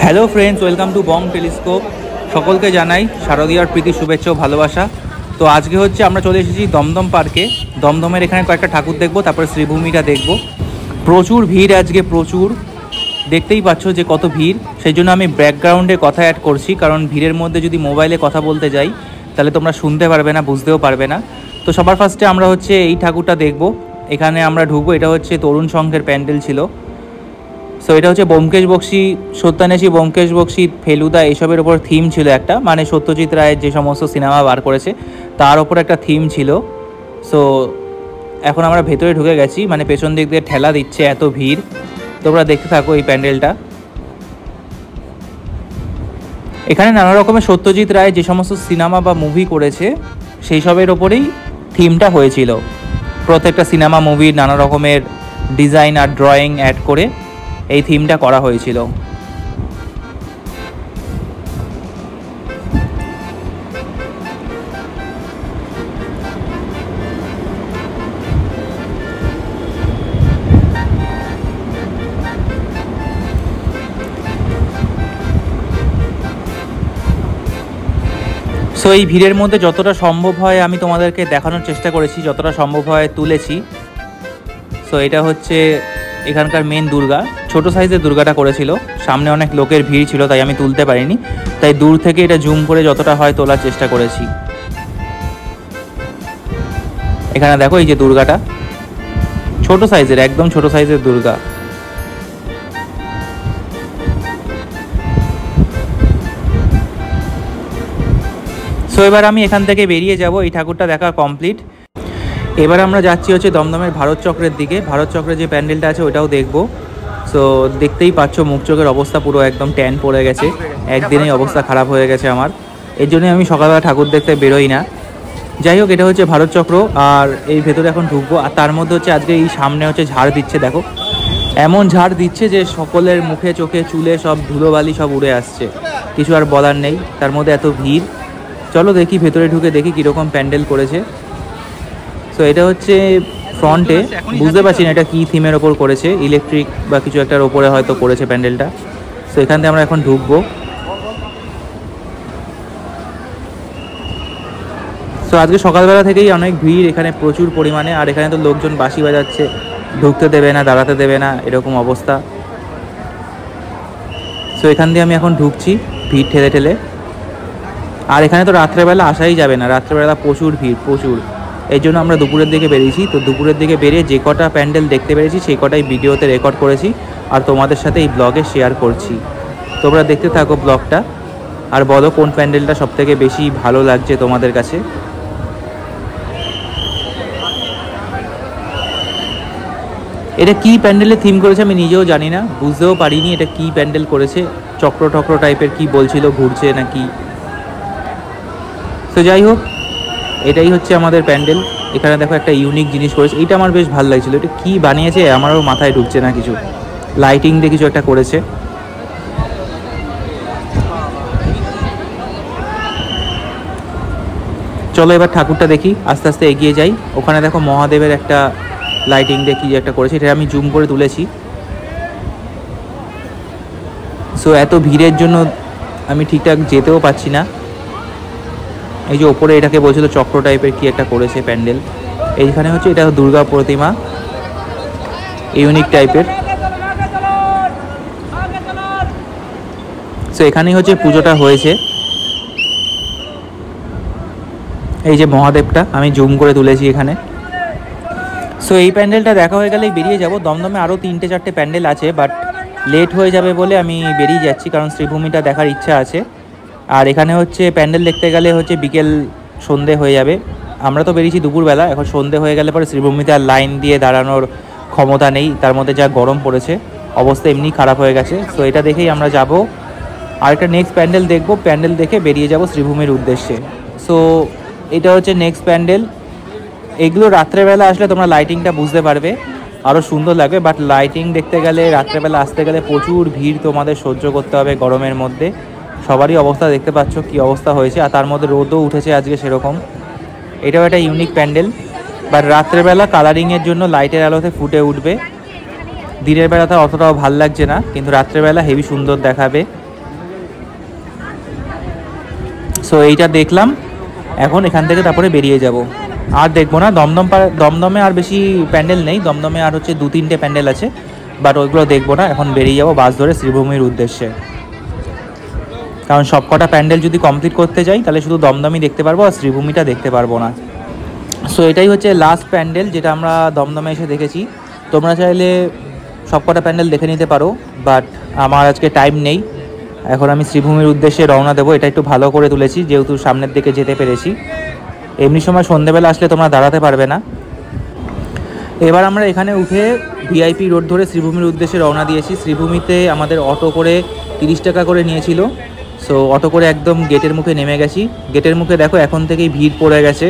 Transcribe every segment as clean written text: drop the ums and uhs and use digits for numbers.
Hello friends, welcome to Bong telescope. সকলকে জানাই শারদীয়ার প্রীতি, শুভেচ্ছা ও ভালোবাসা। তো আজকে হচ্ছে আমরা চলে এসেছি দমদম পার্কে। দমদমের এখানে কয়েকটা ঠাকুর দেখবো, তারপরে শ্রীভূমিটা দেখবো। প্রচুর ভিড় আজকে, প্রচুর। দেখতেই পাচ্ছ যে কত ভিড়। সেই জন্য আমি ব্যাকগ্রাউন্ডে কথা অ্যাড করছি, কারণ ভিড়ের মধ্যে যদি মোবাইলে কথা বলতে যাই তাহলে তোমরা শুনতে পারবে না, বুঝতেও পারবে না। তো সবার ফার্স্টে আমরা হচ্ছে এই ঠাকুরটা দেখবো। এখানে আমরা ঢুকবো। এটা হচ্ছে তরুণ সংঘের প্যান্ডেল ছিল। সো এটা হচ্ছে ব্যোমকেশ বক্সী, সত্যান্বেষী, ব্যোমকেশ বক্সী, ফেলুদা এইসবের ওপর থিম ছিল একটা, মানে সত্যজিৎ রায়ের যে সমস্ত সিনেমা বার করেছে তার ওপর একটা থিম ছিল। সো এখন আমরা ভেতরে ঢুকে গেছি, মানে পেছন দিক দিয়ে ঠেলা দিচ্ছে, এত ভিড়। তোমরা দেখতে থাকো এই প্যান্ডেলটা। এখানে নানা রকমের সত্যজিৎ রায় যে সমস্ত সিনেমা বা মুভি করেছে সেই সবের ওপরেই থিমটা হয়েছিল। প্রত্যেকটা সিনেমা মুভির নানা রকমের ডিজাইন আর ড্রয়িং অ্যাড করে এই থিমটা করা হয়েছিল। সো এই ভিড়ের মধ্যে যতটা সম্ভব হয় আমি তোমাদেরকে দেখানোর চেষ্টা করেছি, যতটা সম্ভব হয় তুলেছি। সো এটা হচ্ছে এখানকার মেন দুর্গা। ছোট সাইজের দুর্গাটা করেছিল, সামনে অনেক লোকের ভিড় ছিল তাই আমি তুলতে পারিনি, তাই দূর থেকে এটা জুম করে যতটা হয় তোলার চেষ্টা করেছি। এখানে দেখো এই যে দুর্গাটা, ছোট সাইজের, একদম ছোট সাইজের দুর্গা। সো এবার আমি এখান থেকে বেরিয়ে যাব, এই ঠাকুরটা দেখা কমপ্লিট। এবার আমরা যাচ্ছি হচ্ছে দমদমের ভারত চক্রের দিকে। ভারত চক্রের যে প্যান্ডেলটা আছে ওটাও দেখবো। সো দেখতেই পাচ্ছ মুখ চোখের অবস্থা পুরো একদম ট্যান পড়ে গেছে, একদিনেই অবস্থা খারাপ হয়ে গেছে আমার। এর জন্যই আমি সকালবেলা ঠাকুর দেখতে বেরোই না। যাই হোক, এটা হচ্ছে ভারত চক্র, আর এই ভেতরে এখন ঢুকবো। আর তার মধ্যে হচ্ছে আজকে এই সামনে হচ্ছে ঝাড় দিচ্ছে, দেখো এমন ঝাড় দিচ্ছে যে সকলের মুখে চোখে চুলে সব ধুলোবালি সব উড়ে আসছে, কিছু আর বলার নেই। তার মধ্যে এত ভিড়। চলো দেখি ভেতরে ঢুকে দেখি কীরকম প্যান্ডেল করেছে। তো এটা হচ্ছে ফ্রন্টে, বুঝতে পারছি না এটা কী থিমের ওপর করেছে, ইলেকট্রিক বা কিছু একটার ওপরে হয়তো করেছে প্যান্ডেলটা। সো এখান থেকে আমরা এখন ঢুকবো। সো আজকে সকালবেলা থেকেই অনেক ভিড় এখানে, প্রচুর পরিমাণে। আর এখানে তো লোকজন বাঁশি বাজাচ্ছে, ঢুকতে দেবে না, দাঁড়াতে দেবে না, এরকম অবস্থা। সো এখান দিয়ে আমি এখন ঢুকছি ভিড় ঠেলে ঠেলে। আর এখানে তো রাত্রেবেলা আসাই যাবে না, রাত্রেবেলা প্রচুর ভিড়, প্রচুর। এই জন্য আমরা দুপুরের দিকে বেরিয়েছি। তো দুপুরের দিকে বেরিয়ে যে কটা প্যান্ডেল দেখতে পেরেছি সেই কটাই ভিডিওতে রেকর্ড করেছি আর তোমাদের সাথে এই ব্লগে শেয়ার করছি। তোমরা দেখতে থাকো ব্লগটা, আর বলো কোন প্যান্ডেলটা সবথেকে বেশি ভালো লাগছে তোমাদের কাছে। এটা কি প্যান্ডেলের থিম করেছে আমি নিজেও জানি না, বুঝতেও পারিনি এটা কি প্যান্ডেল করেছে। চক্র টক্র টাইপের কি বলছিল, ঘুরছে নাকি। তো যাই হোক, এটাই হচ্ছে আমাদের প্যান্ডেল। এখানে দেখো একটা ইউনিক জিনিস করেছে, এইটা আমার বেশ ভালো লাগছিলো। এটা কি বানিয়েছে আমারও মাথায় ঢুকছে না কিছু, লাইটিং দিয়ে কিছু একটা করেছে। চলো এবার ঠাকুরটা দেখি, আস্তে আস্তে এগিয়ে যাই। ওখানে দেখো মহাদেবের একটা লাইটিং দিয়ে কি একটা করেছে, এটা আমি জুম করে তুলেছি। সো এত ভিড়ের জন্য আমি ঠিকঠাক যেতেও পাচ্ছি না। এই যে ওপরে এটাকে বলছিল চক্র টাইপের কি একটা করেছে প্যান্ডেল। এইখানে হচ্ছে এটা দুর্গা প্রতিমা, ইউনিক টাইপের। সো এখানেই হচ্ছে পুজোটা হয়েছে। এই যে মহাদেবটা আমি জুম করে তুলেছি এখানে। সো এই প্যান্ডেলটা দেখা হয়ে গেলেই বেরিয়ে যাব। দমদমে আরও 3-4টে প্যান্ডেল আছে, বাট লেট হয়ে যাবে বলে আমি বেরিয়ে যাচ্ছি, কারণ শ্রীভূমিটা দেখার ইচ্ছা আছে। আর এখানে হচ্ছে প্যান্ডেল দেখতে গেলে হচ্ছে বিকেল সন্ধে হয়ে যাবে। আমরা তো বেরিয়েছি দুপুরবেলা, এখন সন্ধে হয়ে গেলে পরে শ্রীভূমিতে আর লাইন দিয়ে দাঁড়ানোর ক্ষমতা নেই, তার মধ্যে যা গরম পড়েছে, অবস্থা এমনি খারাপ হয়ে গেছে। সো এটা দেখেই আমরা যাব, আর একটা নেক্সট প্যান্ডেল দেখব, প্যান্ডেল দেখে বেরিয়ে যাব শ্রীভূমির উদ্দেশ্যে। সো এটা হচ্ছে নেক্সট প্যান্ডেল। এগুলো রাত্রেবেলা আসলে তোমরা লাইটিংটা বুঝতে পারবে, আরও সুন্দর লাগবে। বাট লাইটিং দেখতে গেলে রাত্রেবেলা আসতে গেলে প্রচুর ভিড় তোমাদের সহ্য করতে হবে গরমের মধ্যে। সবারই অবস্থা দেখতে পাচ্ছ কি অবস্থা হয়েছে, আর তার মধ্যে রোদও উঠেছে আজকে সেরকম। এটাও একটা ইউনিক প্যান্ডেল, বাট রাত্রেবেলা কালারিংয়ের জন্য লাইটের আলোতে ফুটে উঠবে। দিনের বেলাতে অতটাও ভাল লাগছে না, কিন্তু রাত্রেবেলা হেভি সুন্দর দেখাবে। সো এইটা দেখলাম, এখন এখান থেকে তারপরে বেরিয়ে যাব। আর দেখবো না, দমদমে আর বেশি প্যান্ডেল নেই, দমদমে আর হচ্ছে 2-3টে প্যান্ডেল আছে, বাট ওইগুলো দেখবো না। এখন বেরিয়ে যাবো বাস ধরে শ্রীভূমির উদ্দেশ্যে, কারণ সব কটা প্যান্ডেল যদি কমপ্লিট করতে যাই তাহলে শুধু দমদমই দেখতে পারবো আর শ্রীভূমিটা দেখতে পারবো না। সো এটাই হচ্ছে লাস্ট প্যান্ডেল যেটা আমরা দমদমে এসে দেখেছি। তোমরা চাইলে সব কটা প্যান্ডেল দেখে নিতে পারো, বাট আমার আজকে টাইম নেই। এখন আমি শ্রীভূমির উদ্দেশ্যে রওনা দেবো। এটা একটু ভালো করে তুলেছি যেহেতু সামনের দিকে যেতে পেরেছি। এমনি সময় সন্ধ্যেবেলা আসলে তোমরা দাঁড়াতে পারবে না। এবার আমরা এখানে উঠে ভিআইপি রোড ধরে শ্রীভূমির উদ্দেশ্যে রওনা দিয়েছি। শ্রীভূমিতে আমাদের অটো করে 30 টাকা করে নিয়েছিল। সো অটো করে একদম গেটের মুখে নেমে গেছি। গেটের মুখে দেখো এখন থেকেই ভিড় পড়ে গেছে,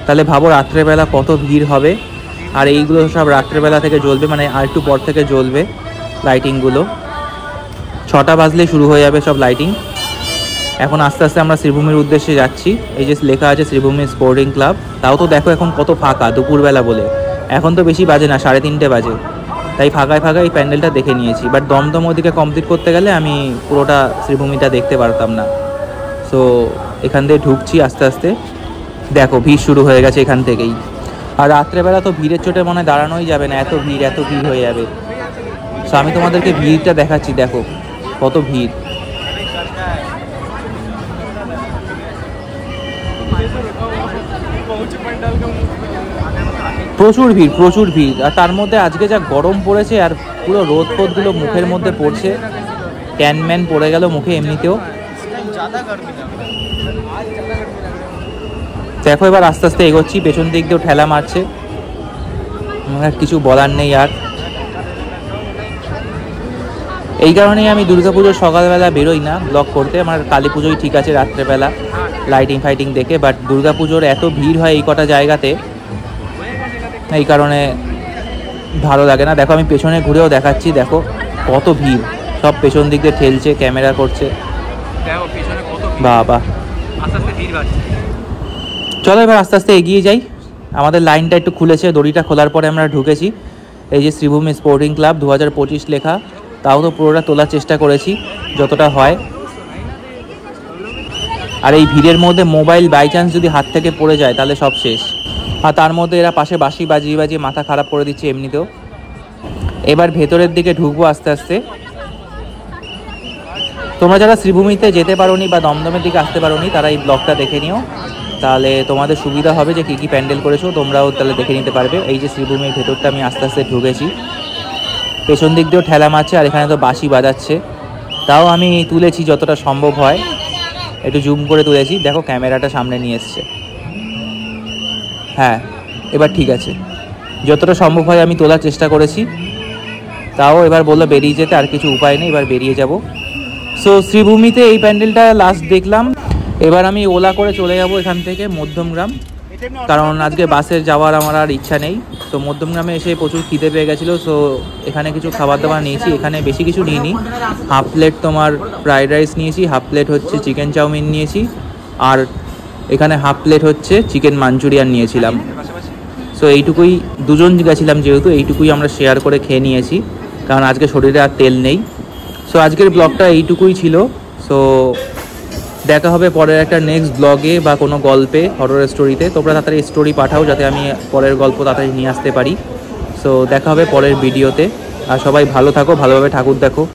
তাহলে ভাবো রাত্রেবেলা কত ভিড় হবে। আর এইগুলো সব রাত্রেবেলা থেকে জ্বলবে, মানে আর একটু পর থেকে জ্বলবে লাইটিংগুলো। 6টা বাজলে শুরু হয়ে যাবে সব লাইটিং। এখন আস্তে আস্তে আমরা শ্রীভূমির উদ্দেশ্যে যাচ্ছি। এই যে লেখা আছে শ্রীভূমি স্পোর্টিং ক্লাব, তাও তো দেখো এখন কত ফাঁকা দুপুরবেলা বলে। এখন তো বেশি বাজে না, 3:30 বাজে, তাই ফাঁকায় ফাঁকায় এই প্যান্ডেলটা দেখে নিয়েছি। বাট দমদম ওদিকে কমপ্লিট করতে গেলে আমি পুরোটা শ্রীভূমিটা দেখতে পারতাম না। সো এখান থেকে ঢুকছি আস্তে আস্তে। দেখো ভিড় শুরু হয়ে গেছে এখান থেকেই। আর রাত্রেবেলা তো ভিড়ের চোটে মনে হয় দাঁড়ানোই যাবে না, এত ভিড় হয়ে যাবে। সো আমি তোমাদেরকে ভিড়টা দেখাচ্ছি, দেখো কত ভিড়। প্রচুর ভিড়। আর তার মধ্যে আজকে যা গরম পড়েছে, আর পুরো রোদ ফোদগুলো মুখের মধ্যে পড়ছে, ট্যান পড়ে গেল মুখে এমনিতেও। দেখো এবার আস্তে আস্তে এগোচ্ছি, পেছন দিক দিয়েও ঠেলা মারছে, কিছু বলার নেই আর। এই কারণেই আমি দুর্গাপুজোর সকালবেলা বেরোই না ব্লগ করতে। আমার কালী পুজোই ঠিক আছে রাত্রেবেলা লাইটিং ফাইটিং দেখে, বাট দুর্গাপুজোর এত ভিড় হয় এই কটা জায়গাতে, এই কারণে ভালো লাগে না। দেখো আমি পেছনে ঘুরেও দেখাচ্ছি, দেখো কত ভিড়, সব পেছন দিক দিয়ে ঠেলছে, ক্যামেরা করছে, বাবা। চলো এবার আস্তে আস্তে এগিয়ে যাই। আমাদের লাইনটা একটু খুলেছে, দড়িটা খোলার পরে আমরা ঢুকেছি। এই যে শ্রীভূমি স্পোর্টিং ক্লাব 2025 লেখা, তাও তো পুরোটা তোলার চেষ্টা করেছি যতটা হয়। আর এই ভিড়ের মধ্যে মোবাইল বাই চান্স যদি হাত থেকে পড়ে যায় তাহলে সব শেষ। আর তার মধ্যে এরা পাশে বাঁশি বাজিয়ে মাথা খারাপ করে দিচ্ছে এমনিতেও। এবার ভেতরের দিকে ঢুকবো আস্তে আস্তে। তোমরা যারা শ্রীভূমিতে যেতে পারোনি বা দমদমের দিকে আসতে পারোনি তারা এই ব্লগটা দেখে নিও, তাহলে তোমাদের সুবিধা হবে যে কী কী প্যান্ডেল করেছো তোমরাও তাহলে দেখে নিতে পারবে। এই যে শ্রীভূমির ভেতরটা আমি আস্তে আস্তে ঢুকেছি, পেছন দিক দিয়েও ঠেলা মারছে, আর এখানে তো বাঁশি বাজাচ্ছে। তাও আমি তুলেছি যতটা সম্ভব হয়, একটু জুম করে তুলেছি। দেখো ক্যামেরাটা সামনে নিয়ে এসছে, হ্যাঁ এবার ঠিক আছে, যতটা সম্ভব হয় আমি তোলার চেষ্টা করেছি। তাও এবার বললো বেরিয়ে যেতে, আর কিছু উপায় নেই, এবার বেরিয়ে যাব। সো শ্রীভূমিতে এই প্যান্ডেলটা লাস্ট দেখলাম। এবার আমি ওলা করে চলে যাব এখান থেকে মধ্যমগ্রাম, কারণ আজকে বাসে যাওয়ার আমার আর ইচ্ছা নেই। তো মধ্যমগ্রামে এসে প্রচুর খিদে পেয়ে গেছিলো, সো এখানে কিছু খাবার দাবার নিয়েছি। এখানে বেশি কিছু নিইনি, হাফ প্লেট তোমার ফ্রাইড রাইস নিয়েছি, হাফ প্লেট হচ্ছে চিকেন চাউমিন নিয়েছি, আর এখানে হাফ প্লেট হচ্ছে চিকেন মাঞ্চুরিয়ান নিয়েছিলাম। সো এইটুকুই, দুজন গেছিলাম যেহেতু এইটুকুই আমরা শেয়ার করে খেয়ে নিয়েছি, কারণ আজকে শরীরে আর তেল নেই। সো আজকের ব্লগটা এইটুকুই ছিল। সো দেখা হবে পরের একটা নেক্সট ব্লগে বা কোনো গল্পে, হরর স্টোরিতে। তোমরা তাড়াতাড়ি স্টোরি পাঠাও যাতে আমি পরের গল্প তাড়াতাড়ি নিয়ে আসতে পারি। সো দেখা হবে পরের ভিডিওতে। আর সবাই ভালো থাকো, ভালোভাবে ঠাকুর দেখো।